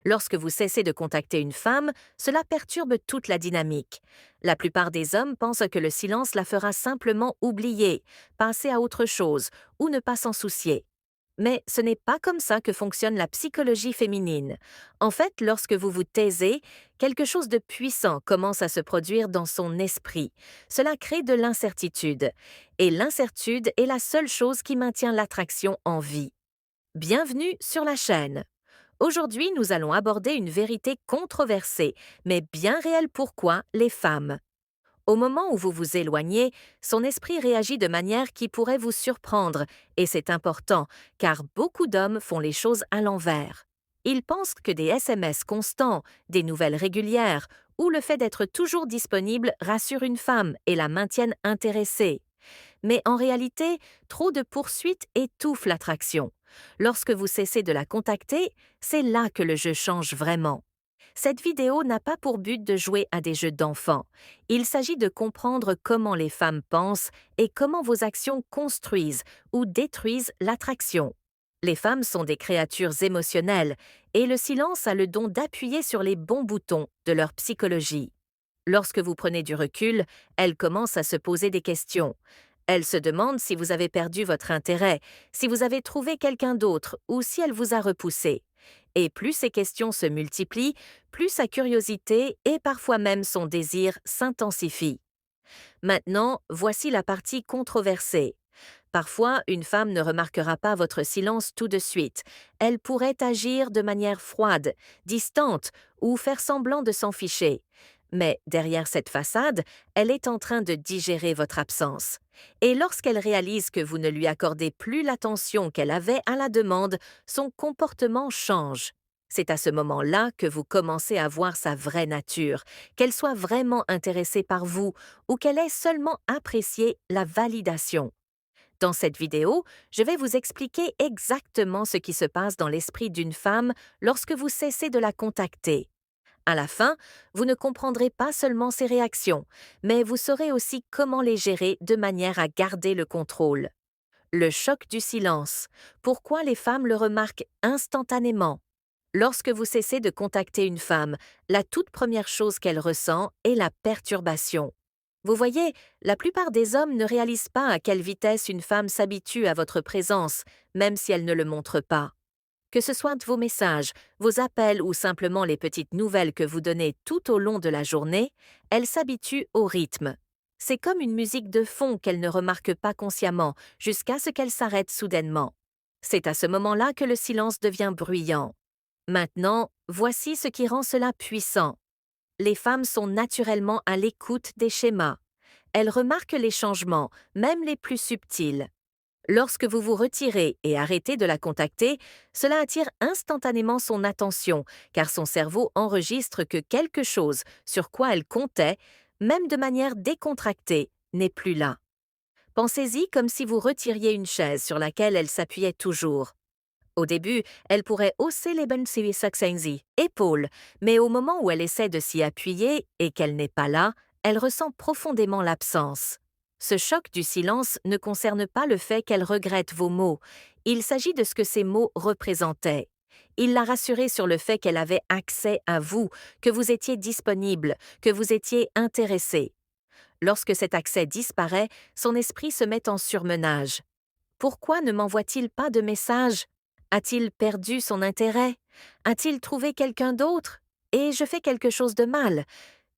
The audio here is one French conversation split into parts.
Lorsque vous cessez de contacter une femme, cela perturbe toute la dynamique. La plupart des hommes pensent que le silence la fera simplement oublier, passer à autre chose ou ne pas s'en soucier. Mais ce n'est pas comme ça que fonctionne la psychologie féminine. En fait, lorsque vous vous taisez, quelque chose de puissant commence à se produire dans son esprit. Cela crée de l'incertitude. Et l'incertitude est la seule chose qui maintient l'attraction en vie. Bienvenue sur la chaîne. Aujourd'hui, nous allons aborder une vérité controversée, mais bien réelle pourquoi les femmes. Au moment où vous vous éloignez, son esprit réagit de manière qui pourrait vous surprendre, et c'est important, car beaucoup d'hommes font les choses à l'envers. Ils pensent que des SMS constants, des nouvelles régulières, ou le fait d'être toujours disponible rassure une femme et la maintiennent intéressée. Mais en réalité, trop de poursuites étouffent l'attraction. Lorsque vous cessez de la contacter, c'est là que le jeu change vraiment. Cette vidéo n'a pas pour but de jouer à des jeux d'enfants. Il s'agit de comprendre comment les femmes pensent et comment vos actions construisent ou détruisent l'attraction. Les femmes sont des créatures émotionnelles et le silence a le don d'appuyer sur les bons boutons de leur psychologie. Lorsque vous prenez du recul, elles commencent à se poser des questions. Elles se demandent si vous avez perdu votre intérêt, si vous avez trouvé quelqu'un d'autre ou si elle vous a repoussé. Et plus ces questions se multiplient, plus sa curiosité et parfois même son désir s'intensifient. Maintenant, voici la partie controversée. Parfois, une femme ne remarquera pas votre silence tout de suite. Elle pourrait agir de manière froide, distante ou faire semblant de s'en ficher. Mais derrière cette façade, elle est en train de digérer votre absence. Et lorsqu'elle réalise que vous ne lui accordez plus l'attention qu'elle avait à la demande, son comportement change. C'est à ce moment-là que vous commencez à voir sa vraie nature, qu'elle soit vraiment intéressée par vous ou qu'elle ait seulement apprécié la validation. Dans cette vidéo, je vais vous expliquer exactement ce qui se passe dans l'esprit d'une femme lorsque vous cessez de la contacter. À la fin, vous ne comprendrez pas seulement ses réactions, mais vous saurez aussi comment les gérer de manière à garder le contrôle. Le choc du silence. Pourquoi les femmes le remarquent instantanément? Lorsque vous cessez de contacter une femme, la toute première chose qu'elle ressent est la perturbation. Vous voyez, la plupart des hommes ne réalisent pas à quelle vitesse une femme s'habitue à votre présence, même si elle ne le montre pas. Que ce soit vos messages, vos appels ou simplement les petites nouvelles que vous donnez tout au long de la journée, elle s'habitue au rythme. C'est comme une musique de fond qu'elle ne remarque pas consciemment, jusqu'à ce qu'elle s'arrête soudainement. C'est à ce moment-là que le silence devient bruyant. Maintenant, voici ce qui rend cela puissant. Les femmes sont naturellement à l'écoute des schémas. Elles remarquent les changements, même les plus subtils. Lorsque vous vous retirez et arrêtez de la contacter, cela attire instantanément son attention, car son cerveau enregistre que quelque chose sur quoi elle comptait, même de manière décontractée, n'est plus là. Pensez-y comme si vous retiriez une chaise sur laquelle elle s'appuyait toujours. Au début, elle pourrait hausser les épaules, mais au moment où elle essaie de s'y appuyer et qu'elle n'est pas là, elle ressent profondément l'absence. Ce choc du silence ne concerne pas le fait qu'elle regrette vos mots, il s'agit de ce que ces mots représentaient. Il l'a rassurée sur le fait qu'elle avait accès à vous, que vous étiez disponible, que vous étiez intéressé. Lorsque cet accès disparaît, son esprit se met en surmenage. Pourquoi ne m'envoie-t-il pas de message? A-t-il perdu son intérêt? A-t-il trouvé quelqu'un d'autre? Et je fais quelque chose de mal?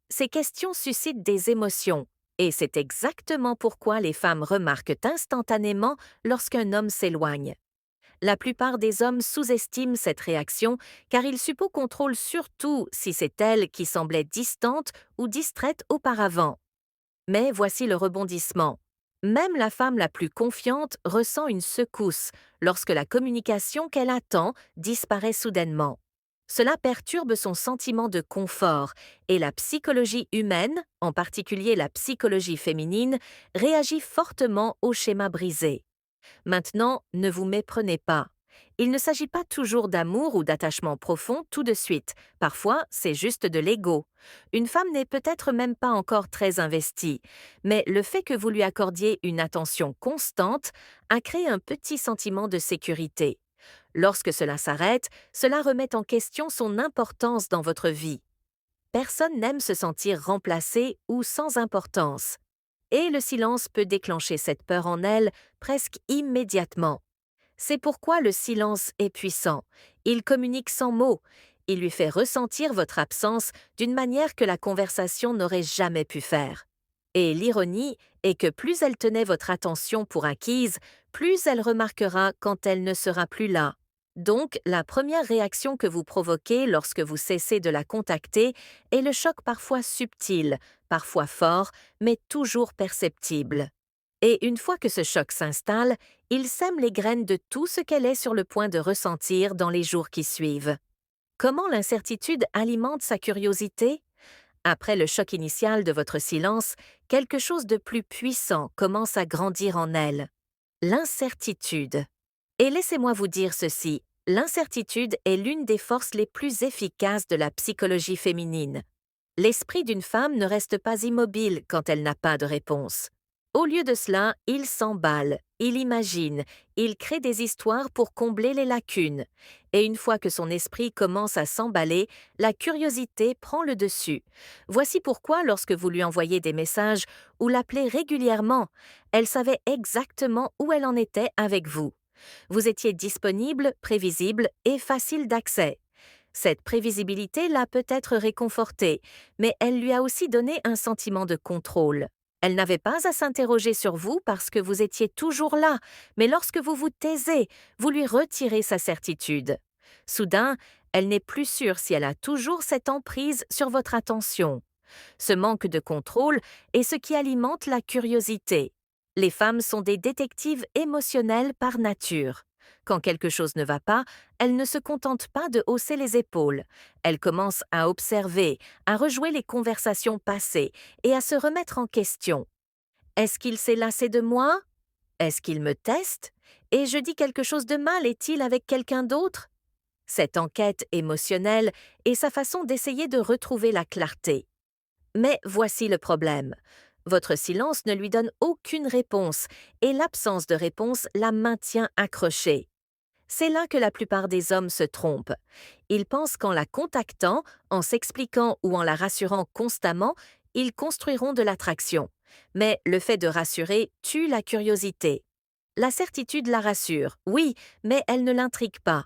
Ces questions suscitent des émotions, et c'est exactement pourquoi les femmes remarquent instantanément lorsqu'un homme s'éloigne. La plupart des hommes sous-estiment cette réaction car ils contrôlent surtout si c'est elle qui semblait distante ou distraite auparavant. Mais voici le rebondissement. Même la femme la plus confiante ressent une secousse lorsque la communication qu'elle attend disparaît soudainement. Cela perturbe son sentiment de confort et la psychologie humaine, en particulier la psychologie féminine, réagit fortement au schéma brisé. Maintenant, ne vous méprenez pas. Il ne s'agit pas toujours d'amour ou d'attachement profond tout de suite. Parfois, c'est juste de l'ego. Une femme n'est peut-être même pas encore très investie, mais le fait que vous lui accordiez une attention constante a créé un petit sentiment de sécurité. Lorsque cela s'arrête, cela remet en question son importance dans votre vie. Personne n'aime se sentir remplacé ou sans importance. Et le silence peut déclencher cette peur en elle presque immédiatement. C'est pourquoi le silence est puissant. Il communique sans mots. Il lui fait ressentir votre absence d'une manière que la conversation n'aurait jamais pu faire. Et l'ironie est que plus elle tenait votre attention pour acquise, plus elle remarquera quand elle ne sera plus là. Donc, la première réaction que vous provoquez lorsque vous cessez de la contacter est le choc parfois subtil, parfois fort, mais toujours perceptible. Et une fois que ce choc s'installe, il sème les graines de tout ce qu'elle est sur le point de ressentir dans les jours qui suivent. Comment l'incertitude alimente sa curiosité? Après le choc initial de votre silence, quelque chose de plus puissant commence à grandir en elle. L'incertitude. Et laissez-moi vous dire ceci, l'incertitude est l'une des forces les plus efficaces de la psychologie féminine. L'esprit d'une femme ne reste pas immobile quand elle n'a pas de réponse. Au lieu de cela, il s'emballe, il imagine, il crée des histoires pour combler les lacunes. Et une fois que son esprit commence à s'emballer, la curiosité prend le dessus. Voici pourquoi lorsque vous lui envoyez des messages ou l'appelez régulièrement, elle savait exactement où elle en était avec vous. Vous étiez disponible, prévisible et facile d'accès. Cette prévisibilité l'a peut-être réconfortée, mais elle lui a aussi donné un sentiment de contrôle. Elle n'avait pas à s'interroger sur vous parce que vous étiez toujours là, mais lorsque vous vous taisez, vous lui retirez sa certitude. Soudain, elle n'est plus sûre si elle a toujours cette emprise sur votre attention. Ce manque de contrôle est ce qui alimente la curiosité. Les femmes sont des détectives émotionnelles par nature. Quand quelque chose ne va pas, elles ne se contentent pas de hausser les épaules. Elles commencent à observer, à rejouer les conversations passées et à se remettre en question. Est-ce qu'il s'est lassé de moi? Est-ce qu'il me teste? Et je dis quelque chose de mal, est-il avec quelqu'un d'autre? Cette enquête émotionnelle est sa façon d'essayer de retrouver la clarté. Mais voici le problème. Votre silence ne lui donne aucune réponse et l'absence de réponse la maintient accrochée. C'est là que la plupart des hommes se trompent. Ils pensent qu'en la contactant, en s'expliquant ou en la rassurant constamment, ils construiront de l'attraction. Mais le fait de rassurer tue la curiosité. La certitude la rassure, oui, mais elle ne l'intrigue pas.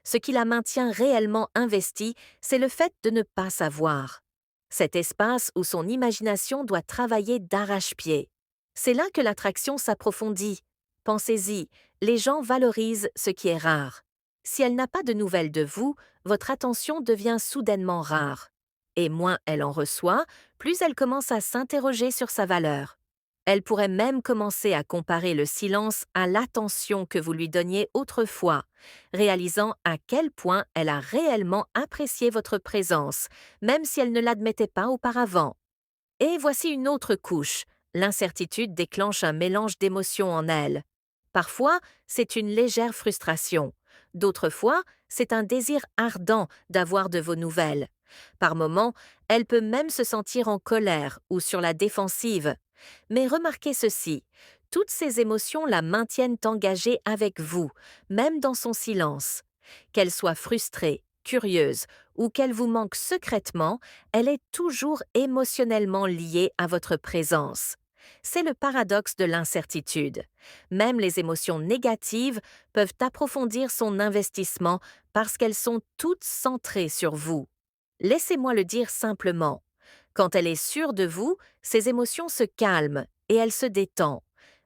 Ce qui la maintient réellement investie, c'est le fait de ne pas savoir. Cet espace où son imagination doit travailler d'arrache-pied. C'est là que l'attraction s'approfondit. Pensez-y, les gens valorisent ce qui est rare. Si elle n'a pas de nouvelles de vous, votre attention devient soudainement rare. Et moins elle en reçoit, plus elle commence à s'interroger sur sa valeur. Elle pourrait même commencer à comparer le silence à l'attention que vous lui donniez autrefois, réalisant à quel point elle a réellement apprécié votre présence, même si elle ne l'admettait pas auparavant. Et voici une autre couche. L'incertitude déclenche un mélange d'émotions en elle. Parfois, c'est une légère frustration. D'autres fois, c'est un désir ardent d'avoir de vos nouvelles. Par moments, elle peut même se sentir en colère ou sur la défensive. Mais remarquez ceci, toutes ces émotions la maintiennent engagée avec vous, même dans son silence. Qu'elle soit frustrée, curieuse ou qu'elle vous manque secrètement, elle est toujours émotionnellement liée à votre présence. C'est le paradoxe de l'incertitude. Même les émotions négatives peuvent approfondir son investissement parce qu'elles sont toutes centrées sur vous. Laissez-moi le dire simplement. Quand elle est sûre de vous, ses émotions se calment et elle se détend.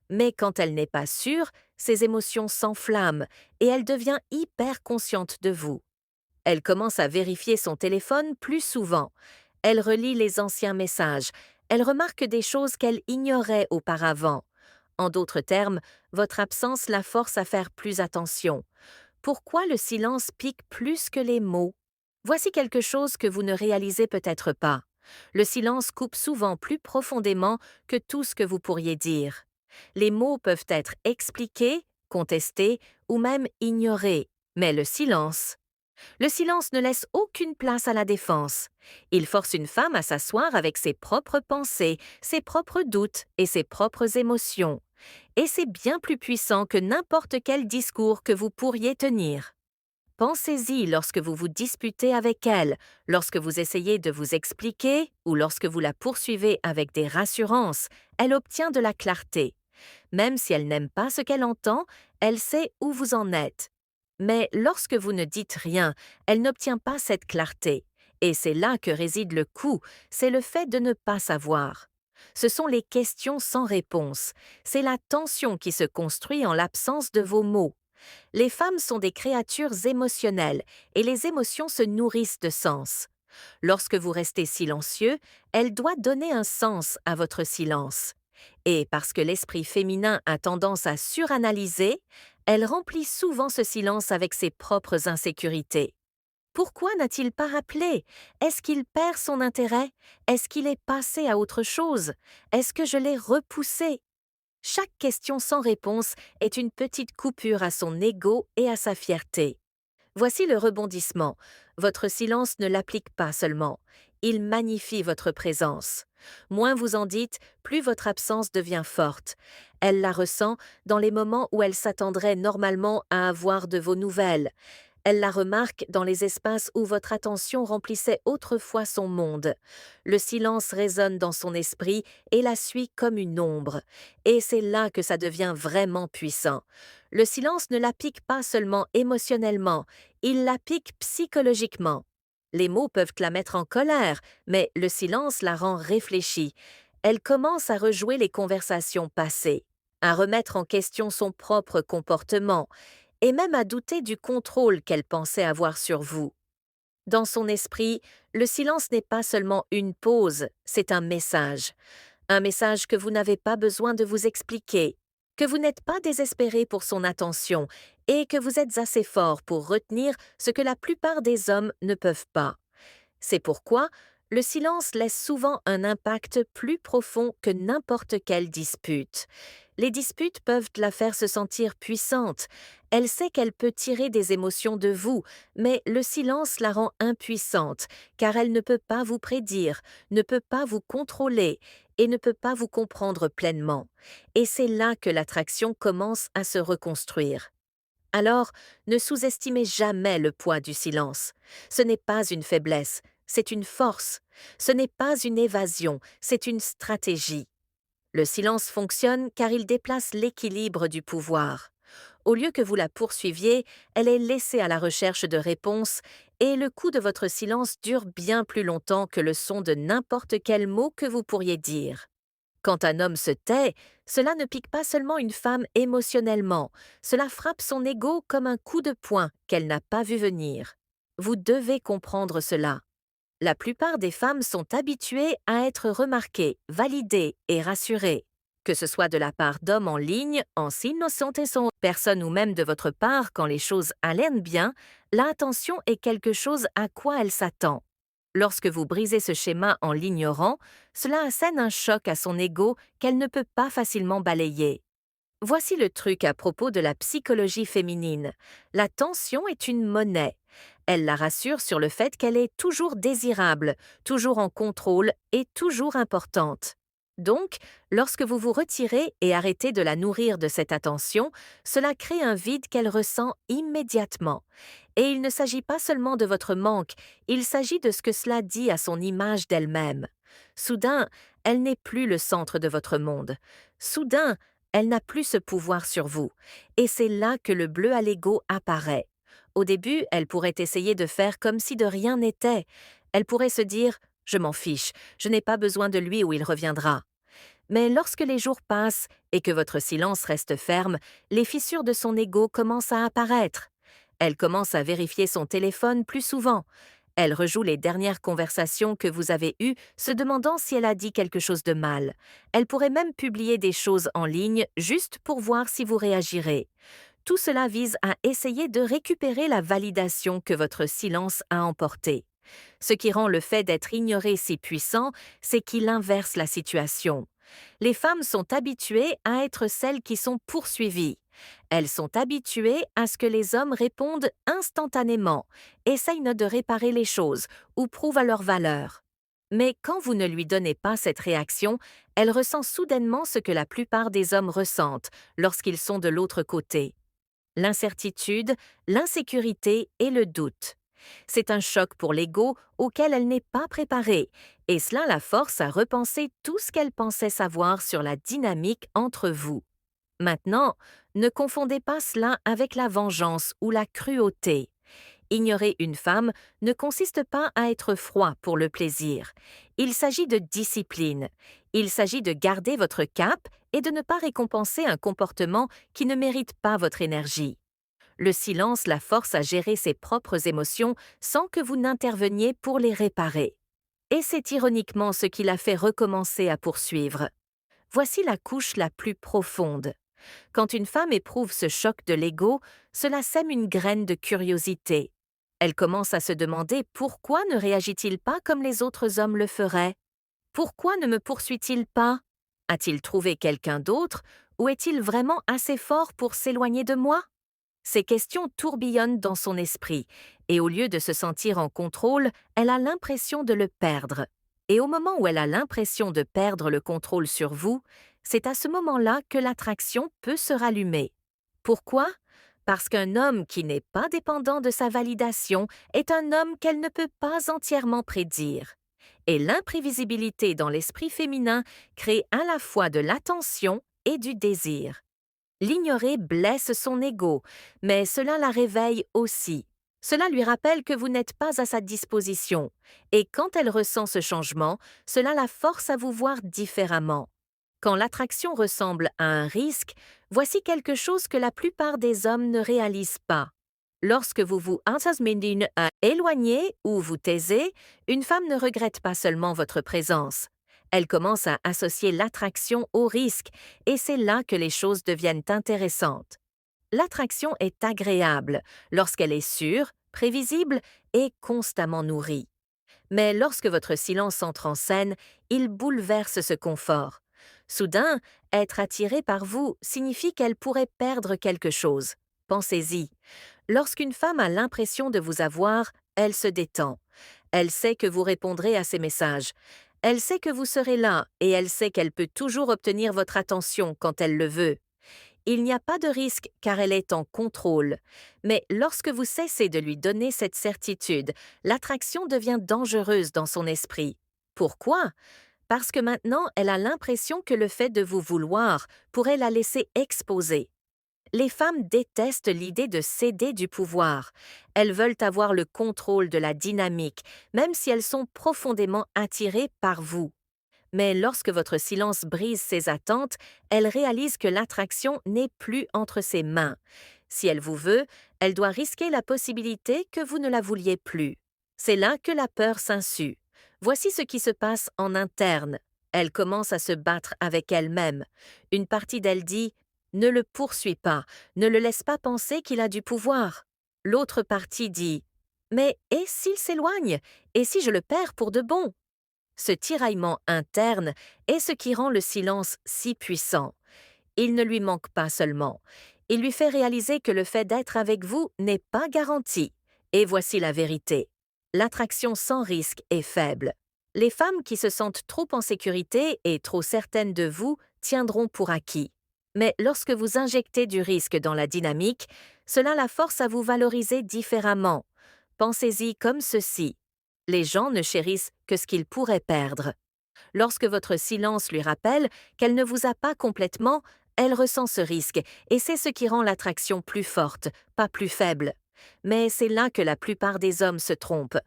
Mais quand elle n'est pas sûre, ses émotions s'enflamment et elle devient hyper consciente de vous. Elle commence à vérifier son téléphone plus souvent. Elle relit les anciens messages. Elle remarque des choses qu'elle ignorait auparavant. En d'autres termes, votre absence la force à faire plus attention. Pourquoi le silence pique plus que les mots? Voici quelque chose que vous ne réalisez peut-être pas. Le silence coupe souvent plus profondément que tout ce que vous pourriez dire. Les mots peuvent être expliqués, contestés ou même ignorés, mais le silence ne laisse aucune place à la défense. Il force une femme à s'asseoir avec ses propres pensées, ses propres doutes et ses propres émotions. Et c'est bien plus puissant que n'importe quel discours que vous pourriez tenir. Pensez-y lorsque vous vous disputez avec elle, lorsque vous essayez de vous expliquer ou lorsque vous la poursuivez avec des rassurances, elle obtient de la clarté. Même si elle n'aime pas ce qu'elle entend, elle sait où vous en êtes. Mais lorsque vous ne dites rien, elle n'obtient pas cette clarté. Et c'est là que réside le coup, c'est le fait de ne pas savoir. Ce sont les questions sans réponse, c'est la tension qui se construit en l'absence de vos mots. Les femmes sont des créatures émotionnelles et les émotions se nourrissent de sens. Lorsque vous restez silencieux, elle doit donner un sens à votre silence. Et parce que l'esprit féminin a tendance à suranalyser, elle remplit souvent ce silence avec ses propres insécurités. Pourquoi n'a-t-il pas rappelé? Est-ce qu'il perd son intérêt? Est-ce qu'il est passé à autre chose? Est-ce que je l'ai repoussé? Chaque question sans réponse est une petite coupure à son ego et à sa fierté. Voici le rebondissement. Votre silence ne l'applique pas seulement, il magnifie votre présence. Moins vous en dites, plus votre absence devient forte. Elle la ressent dans les moments où elle s'attendrait normalement à avoir de vos nouvelles. Elle la remarque dans les espaces où votre attention remplissait autrefois son monde. Le silence résonne dans son esprit et la suit comme une ombre. Et c'est là que ça devient vraiment puissant. Le silence ne la pique pas seulement émotionnellement, il la pique psychologiquement. Les mots peuvent la mettre en colère, mais le silence la rend réfléchie. Elle commence à rejouer les conversations passées, à remettre en question son propre comportement, et même à douter du contrôle qu'elle pensait avoir sur vous. Dans son esprit, le silence n'est pas seulement une pause, c'est un message. Un message que vous n'avez pas besoin de vous expliquer, que vous n'êtes pas désespéré pour son attention et que vous êtes assez fort pour retenir ce que la plupart des hommes ne peuvent pas. C'est pourquoi le silence laisse souvent un impact plus profond que n'importe quelle dispute. Les disputes peuvent la faire se sentir puissante. Elle sait qu'elle peut tirer des émotions de vous, mais le silence la rend impuissante, car elle ne peut pas vous prédire, ne peut pas vous contrôler et ne peut pas vous comprendre pleinement. Et c'est là que l'attraction commence à se reconstruire. Alors, ne sous-estimez jamais le poids du silence. Ce n'est pas une faiblesse, c'est une force. Ce n'est pas une évasion, c'est une stratégie. Le silence fonctionne car il déplace l'équilibre du pouvoir. Au lieu que vous la poursuiviez, elle est laissée à la recherche de réponses et le coup de votre silence dure bien plus longtemps que le son de n'importe quel mot que vous pourriez dire. Quand un homme se tait, cela ne pique pas seulement une femme émotionnellement, cela frappe son ego comme un coup de poing qu'elle n'a pas vu venir. Vous devez comprendre cela. La plupart des femmes sont habituées à être remarquées, validées et rassurées. Que ce soit de la part d'hommes en ligne, en s'innocent et son personne ou même de votre part quand les choses allaient bien, l'attention est quelque chose à quoi elle s'attend. Lorsque vous brisez ce schéma en l'ignorant, cela assène un choc à son ego qu'elle ne peut pas facilement balayer. Voici le truc à propos de la psychologie féminine. La tension est une monnaie. Elle la rassure sur le fait qu'elle est toujours désirable, toujours en contrôle et toujours importante. Donc, lorsque vous vous retirez et arrêtez de la nourrir de cette attention, cela crée un vide qu'elle ressent immédiatement. Et il ne s'agit pas seulement de votre manque, il s'agit de ce que cela dit à son image d'elle-même. Soudain, elle n'est plus le centre de votre monde. Soudain, elle n'a plus ce pouvoir sur vous. Et c'est là que le bleu à l'ego apparaît. Au début, elle pourrait essayer de faire comme si de rien n'était. Elle pourrait se dire « Je m'en fiche, je n'ai pas besoin de lui ou il reviendra ». Mais lorsque les jours passent et que votre silence reste ferme, les fissures de son ego commencent à apparaître. Elle commence à vérifier son téléphone plus souvent. Elle rejoue les dernières conversations que vous avez eues, se demandant si elle a dit quelque chose de mal. Elle pourrait même publier des choses en ligne juste pour voir si vous réagirez. Tout cela vise à essayer de récupérer la validation que votre silence a emportée. Ce qui rend le fait d'être ignoré si puissant, c'est qu'il inverse la situation. Les femmes sont habituées à être celles qui sont poursuivies. Elles sont habituées à ce que les hommes répondent instantanément, essayent de réparer les choses ou prouvent à leur valeur. Mais quand vous ne lui donnez pas cette réaction, elle ressent soudainement ce que la plupart des hommes ressentent lorsqu'ils sont de l'autre côté. l'incertitude, l'insécurité et le doute. C'est un choc pour l'ego auquel elle n'est pas préparée, et cela la force à repenser tout ce qu'elle pensait savoir sur la dynamique entre vous. Maintenant, ne confondez pas cela avec la vengeance ou la cruauté. Ignorer une femme ne consiste pas à être froid pour le plaisir. Il s'agit de discipline. Il s'agit de garder votre cap et de ne pas récompenser un comportement qui ne mérite pas votre énergie. Le silence la force à gérer ses propres émotions sans que vous n'interveniez pour les réparer. Et c'est ironiquement ce qui la fait recommencer à poursuivre. Voici la couche la plus profonde. Quand une femme éprouve ce choc de l'ego, cela sème une graine de curiosité. Elle commence à se demander pourquoi ne réagit-il pas comme les autres hommes le feraient? Pourquoi ne me poursuit-il pas? A-t-il trouvé quelqu'un d'autre ou est-il vraiment assez fort pour s'éloigner de moi? Ces questions tourbillonnent dans son esprit, et au lieu de se sentir en contrôle, elle a l'impression de le perdre. Et au moment où elle a l'impression de perdre le contrôle sur vous, c'est à ce moment-là que l'attraction peut se rallumer. Pourquoi? Parce qu'un homme qui n'est pas dépendant de sa validation est un homme qu'elle ne peut pas entièrement prédire. Et l'imprévisibilité dans l'esprit féminin crée à la fois de l'attention et du désir. L'ignorer blesse son ego, mais cela la réveille aussi. Cela lui rappelle que vous n'êtes pas à sa disposition, et quand elle ressent ce changement, cela la force à vous voir différemment. Quand l'attraction ressemble à un risque, voici quelque chose que la plupart des hommes ne réalisent pas. Lorsque vous vous éloignez ou vous taisez, une femme ne regrette pas seulement votre présence. Elle commence à associer l'attraction au risque, et c'est là que les choses deviennent intéressantes. L'attraction est agréable lorsqu'elle est sûre, prévisible et constamment nourrie. Mais lorsque votre silence entre en scène, il bouleverse ce confort. Soudain, être attiré par vous signifie qu'elle pourrait perdre quelque chose. Pensez-y. Lorsqu'une femme a l'impression de vous avoir, elle se détend. Elle sait que vous répondrez à ses messages. Elle sait que vous serez là et elle sait qu'elle peut toujours obtenir votre attention quand elle le veut. Il n'y a pas de risque car elle est en contrôle. Mais lorsque vous cessez de lui donner cette certitude, l'attraction devient dangereuse dans son esprit. Pourquoi? Parce que maintenant, elle a l'impression que le fait de vous vouloir pourrait la laisser exposer. Les femmes détestent l'idée de céder du pouvoir. Elles veulent avoir le contrôle de la dynamique, même si elles sont profondément attirées par vous. Mais lorsque votre silence brise ses attentes, elle réalise que l'attraction n'est plus entre ses mains. Si elle vous veut, elle doit risquer la possibilité que vous ne la vouliez plus. C'est là que la peur s'insue. Voici ce qui se passe en interne. Elle commence à se battre avec elle-même. Une partie d'elle dit « Ne le poursuis pas, ne le laisse pas penser qu'il a du pouvoir ». L'autre partie dit « Mais et s'il s'éloigne? Et si je le perds pour de bon ?» Ce tiraillement interne est ce qui rend le silence si puissant. Il ne lui manque pas seulement. Il lui fait réaliser que le fait d'être avec vous n'est pas garanti. Et voici la vérité. L'attraction sans risque est faible. Les femmes qui se sentent trop en sécurité et trop certaines de vous tiendront pour acquis. Mais lorsque vous injectez du risque dans la dynamique, cela la force à vous valoriser différemment. Pensez-y comme ceci. Les gens ne chérissent que ce qu'ils pourraient perdre. Lorsque votre silence lui rappelle qu'elle ne vous a pas complètement, elle ressent ce risque et c'est ce qui rend l'attraction plus forte, pas plus faible. Mais c'est là que la plupart des hommes se trompent.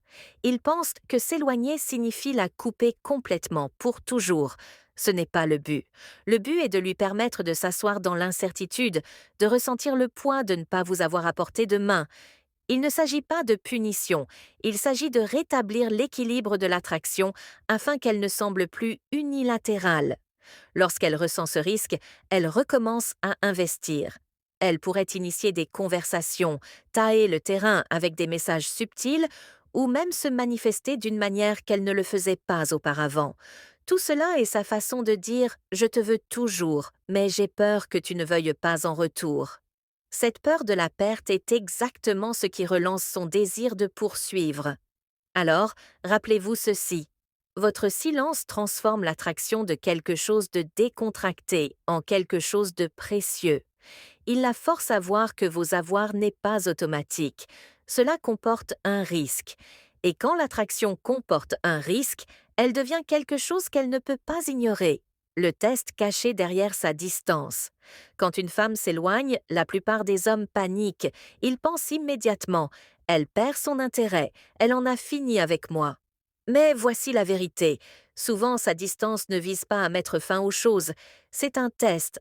Ils pensent que s'éloigner signifie la couper complètement, pour toujours. Ce n'est pas le but. Le but est de lui permettre de s'asseoir dans l'incertitude, de ressentir le poids de ne pas vous avoir apporté de main. Il ne s'agit pas de punition, il s'agit de rétablir l'équilibre de l'attraction afin qu'elle ne semble plus unilatérale. Lorsqu'elle ressent ce risque, elle recommence à investir. Elle pourrait initier des conversations, tailler le terrain avec des messages subtils ou même se manifester d'une manière qu'elle ne le faisait pas auparavant. Tout cela est sa façon de dire « je te veux toujours, mais j'ai peur que tu ne veuilles pas en retour ». Cette peur de la perte est exactement ce qui relance son désir de poursuivre. Alors, rappelez-vous ceci. Votre silence transforme l'attraction de quelque chose de décontracté en quelque chose de précieux. Il la force à voir que vos avoirs n'est pas automatique. Cela comporte un risque. Et quand l'attraction comporte un risque, elle devient quelque chose qu'elle ne peut pas ignorer. Le test caché derrière sa distance. Quand une femme s'éloigne, la plupart des hommes paniquent. Ils pensent immédiatement: elle perd son intérêt, elle en a fini avec moi. Mais voici la vérité. Souvent, sa distance ne vise pas à mettre fin aux choses. C'est un test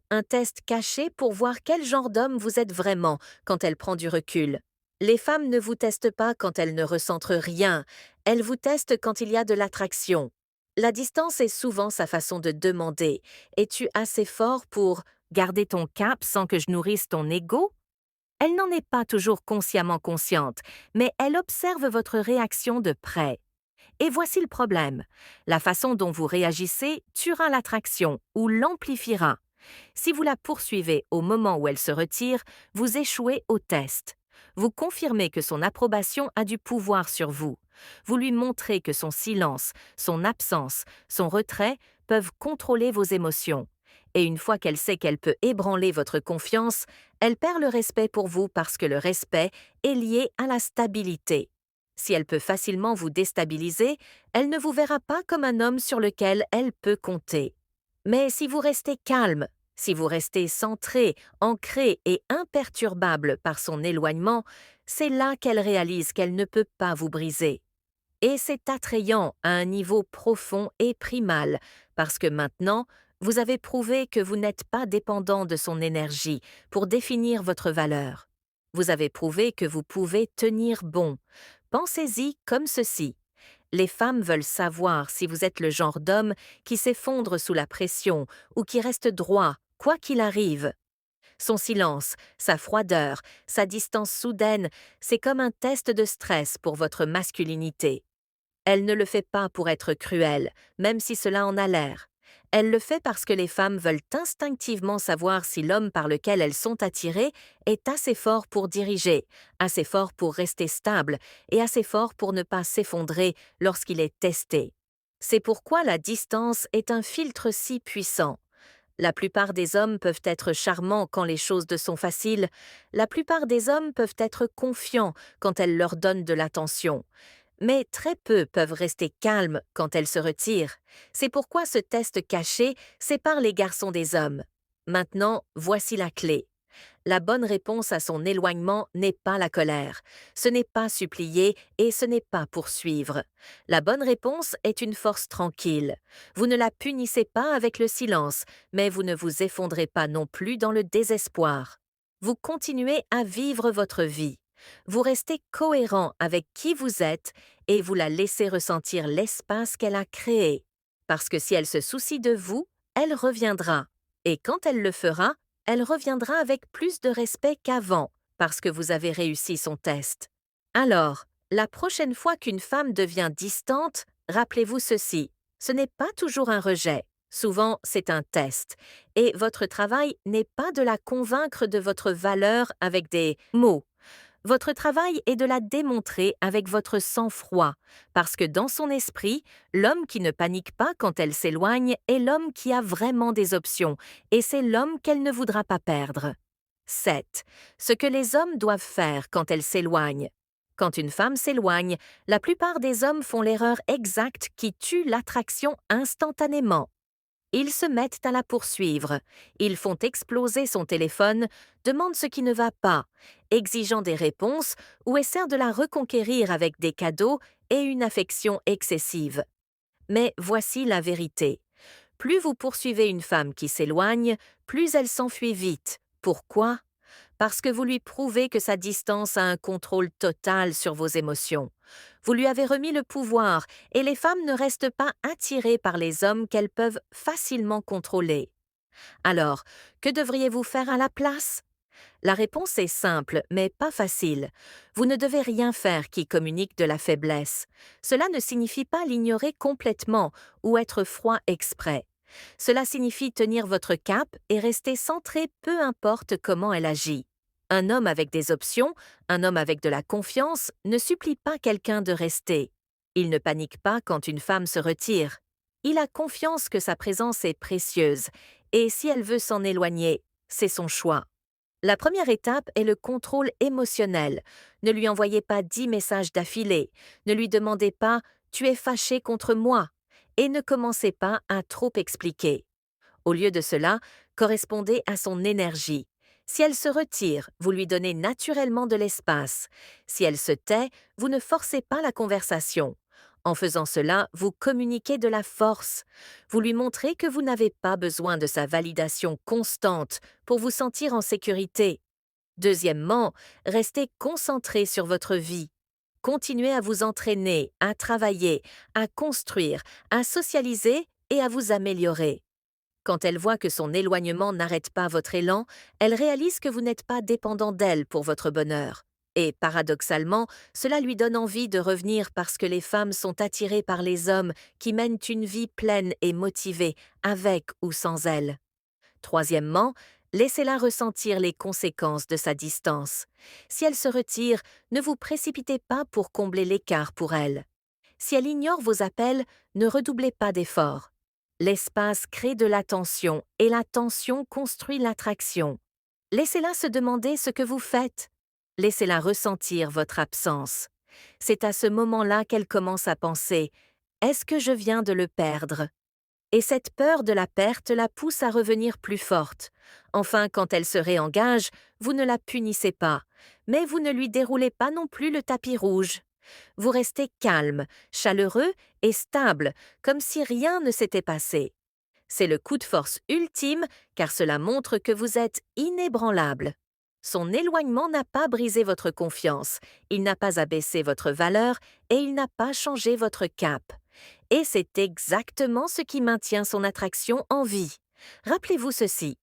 caché pour voir quel genre d'homme vous êtes vraiment quand elle prend du recul. Les femmes ne vous testent pas quand elles ne ressentent rien, elles vous testent quand il y a de l'attraction. La distance est souvent sa façon de demander: es-tu assez fort pour garder ton cap sans que je nourrisse ton ego? Elle n'en est pas toujours consciemment consciente, mais elle observe votre réaction de près. Et voici le problème. La façon dont vous réagissez tuera l'attraction ou l'amplifiera. Si vous la poursuivez au moment où elle se retire, vous échouez au test. Vous confirmez que son approbation a du pouvoir sur vous. Vous lui montrez que son silence, son absence, son retrait peuvent contrôler vos émotions. Et une fois qu'elle sait qu'elle peut ébranler votre confiance, elle perd le respect pour vous parce que le respect est lié à la stabilité. Si elle peut facilement vous déstabiliser, elle ne vous verra pas comme un homme sur lequel elle peut compter. Mais si vous restez calme, si vous restez centré, ancré et imperturbable par son éloignement, c'est là qu'elle réalise qu'elle ne peut pas vous briser. Et c'est attrayant à un niveau profond et primal, parce que maintenant, vous avez prouvé que vous n'êtes pas dépendant de son énergie pour définir votre valeur. Vous avez prouvé que vous pouvez tenir bon. Pensez-y comme ceci. Les femmes veulent savoir si vous êtes le genre d'homme qui s'effondre sous la pression ou qui reste droit, quoi qu'il arrive. Son silence, sa froideur, sa distance soudaine, c'est comme un test de stress pour votre masculinité. Elle ne le fait pas pour être cruelle, même si cela en a l'air. Elle le fait parce que les femmes veulent instinctivement savoir si l'homme par lequel elles sont attirées est assez fort pour diriger, assez fort pour rester stable et assez fort pour ne pas s'effondrer lorsqu'il est testé. C'est pourquoi la distance est un filtre si puissant. La plupart des hommes peuvent être charmants quand les choses sont faciles, la plupart des hommes peuvent être confiants quand elles leur donnent de l'attention. Mais très peu peuvent rester calmes quand elles se retirent. C'est pourquoi ce test caché sépare les garçons des hommes. Maintenant, voici la clé. La bonne réponse à son éloignement n'est pas la colère. Ce n'est pas supplier et ce n'est pas poursuivre. La bonne réponse est une force tranquille. Vous ne la punissez pas avec le silence, mais vous ne vous effondrez pas non plus dans le désespoir. Vous continuez à vivre votre vie. Vous restez cohérent avec qui vous êtes et vous la laissez ressentir l'espace qu'elle a créé. Parce que si elle se soucie de vous, elle reviendra. Et quand elle le fera, elle reviendra avec plus de respect qu'avant, parce que vous avez réussi son test. Alors, la prochaine fois qu'une femme devient distante, rappelez-vous ceci: ce n'est pas toujours un rejet. Souvent, c'est un test. Et votre travail n'est pas de la convaincre de votre valeur avec des mots. Votre travail est de la démontrer avec votre sang-froid, parce que dans son esprit, l'homme qui ne panique pas quand elle s'éloigne est l'homme qui a vraiment des options, et c'est l'homme qu'elle ne voudra pas perdre. 7. Ce que les hommes doivent faire quand elles s'éloignent. Quand une femme s'éloigne, la plupart des hommes font l'erreur exacte qui tue l'attraction instantanément. Ils se mettent à la poursuivre. Ils font exploser son téléphone, demandent ce qui ne va pas, exigeant des réponses ou essaient de la reconquérir avec des cadeaux et une affection excessive. Mais voici la vérité. Plus vous poursuivez une femme qui s'éloigne, plus elle s'enfuit vite. Pourquoi? Parce que vous lui prouvez que sa distance a un contrôle total sur vos émotions. Vous lui avez remis le pouvoir et les femmes ne restent pas attirées par les hommes qu'elles peuvent facilement contrôler. Alors, que devriez-vous faire à la place? La réponse est simple, mais pas facile. Vous ne devez rien faire qui communique de la faiblesse. Cela ne signifie pas l'ignorer complètement ou être froid exprès. Cela signifie tenir votre cap et rester centré peu importe comment elle agit. Un homme avec des options, un homme avec de la confiance, ne supplie pas quelqu'un de rester. Il ne panique pas quand une femme se retire. Il a confiance que sa présence est précieuse, et si elle veut s'en éloigner, c'est son choix. La première étape est le contrôle émotionnel. Ne lui envoyez pas 10 messages d'affilée. Ne lui demandez pas Tu es fâché contre moi et ne commencez pas à trop expliquer. Au lieu de cela, correspondez à son énergie. Si elle se retire, vous lui donnez naturellement de l'espace. Si elle se tait, vous ne forcez pas la conversation. En faisant cela, vous communiquez de la force. Vous lui montrez que vous n'avez pas besoin de sa validation constante pour vous sentir en sécurité. Deuxièmement, restez concentré sur votre vie. Continuez à vous entraîner, à travailler, à construire, à socialiser et à vous améliorer. Quand elle voit que son éloignement n'arrête pas votre élan, elle réalise que vous n'êtes pas dépendant d'elle pour votre bonheur. Et paradoxalement, cela lui donne envie de revenir parce que les femmes sont attirées par les hommes qui mènent une vie pleine et motivée, avec ou sans elle. Troisièmement, laissez-la ressentir les conséquences de sa distance. Si elle se retire, ne vous précipitez pas pour combler l'écart pour elle. Si elle ignore vos appels, ne redoublez pas d'efforts. L'espace crée de la tension et la tension construit l'attraction. Laissez-la se demander ce que vous faites. Laissez-la ressentir votre absence. C'est à ce moment-là qu'elle commence à penser Est-ce que je viens de le perdre? Et cette peur de la perte la pousse à revenir plus forte. Enfin, quand elle se réengage, vous ne la punissez pas, mais vous ne lui déroulez pas non plus le tapis rouge. Vous restez calme, chaleureux et stable, comme si rien ne s'était passé. C'est le coup de force ultime car cela montre que vous êtes inébranlable. Son éloignement n'a pas brisé votre confiance, il n'a pas abaissé votre valeur et il n'a pas changé votre cap. Et c'est exactement ce qui maintient son attraction en vie. Rappelez-vous ceci,